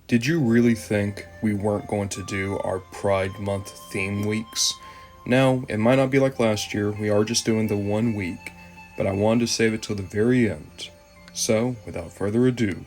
Did you really think we weren't going to do our Pride Month theme weeks? No, it might not be like last year, we are just doing the 1 week, but I wanted to save it till the very end. So, without further ado,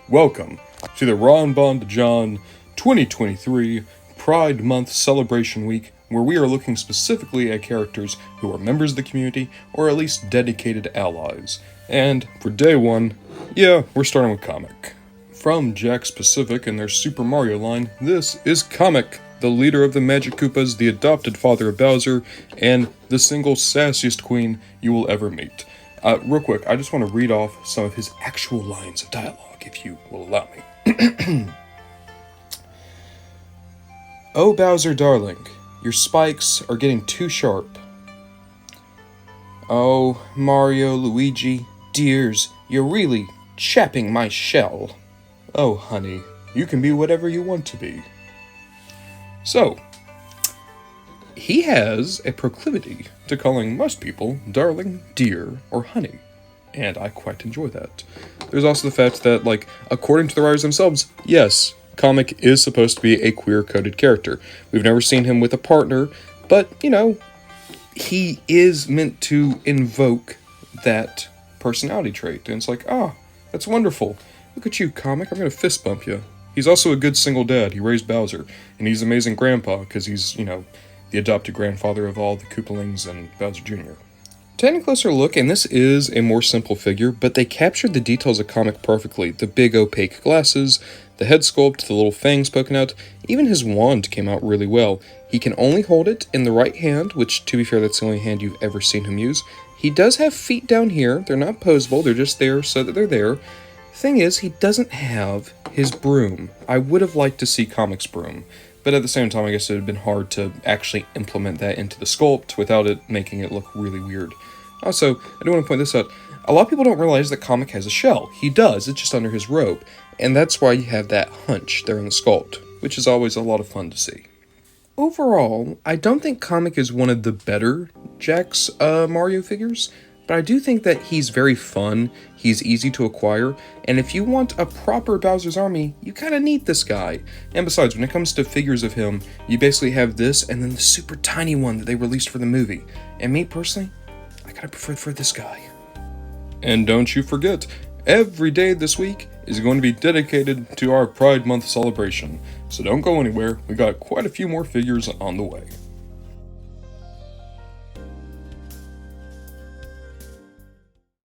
welcome to the Ron Bond John 2023 Pride Month Celebration Week, where we are looking specifically at characters who are members of the community or at least dedicated allies. And for day one, we're starting with Kamek. From Jakks Pacific and their Super Mario line, this is Kamek, the leader of the Magic Koopas, the adopted father of Bowser, and the single sassiest queen you will ever meet. Real quick, I just want to read off some of his actual lines of dialogue, if you will allow me. Oh, Bowser darling, your spikes are getting too sharp. Oh, Mario, Luigi, dears, you're really chapping my shell. Oh, honey, you can be whatever you want to be. So, he has a proclivity to calling most people darling, dear, or honey, and I quite enjoy that. There's also the fact that, according to the writers themselves, yes, Kamek is supposed to be a queer-coded character. We've never seen him with a partner, but, he is meant to invoke that personality trait, and it's like, that's wonderful. Look at you, Kamek, I'm gonna fist bump you. He's also a good single dad. He raised Bowser, and he's an amazing grandpa, because he's, the adopted grandfather of all the Koopalings and Bowser Jr. Taking a closer look, and this is a more simple figure, but they captured the details of Kamek perfectly. The big opaque glasses, the head sculpt, the little fangs poking out, even his wand came out really well. He can only hold it in the right hand, which, to be fair, that's the only hand you've ever seen him use. He does have feet down here. They're not posable, they're just there so that they're there. Thing is, he doesn't have his broom. I would have liked to see Kamek's broom, but at the same time, I guess it would have been hard to actually implement that into the sculpt without it making it look really weird. Also, I do want to point this out. A lot of people don't realize that Kamek has a shell. He does, it's just under his robe, and that's why you have that hunch there in the sculpt, which is always a lot of fun to see. Overall, I don't think Kamek is one of the better Jakks Mario figures, but I do think that he's very fun, he's easy to acquire, and if you want a proper Bowser's Army, you kind of need this guy. And besides, when it comes to figures of him, you basically have this and then the super tiny one that they released for the movie. And me, personally, I kind of prefer for this guy. And don't you forget, every day this week is going to be dedicated to our Pride Month celebration. So don't go anywhere, we got quite a few more figures on the way.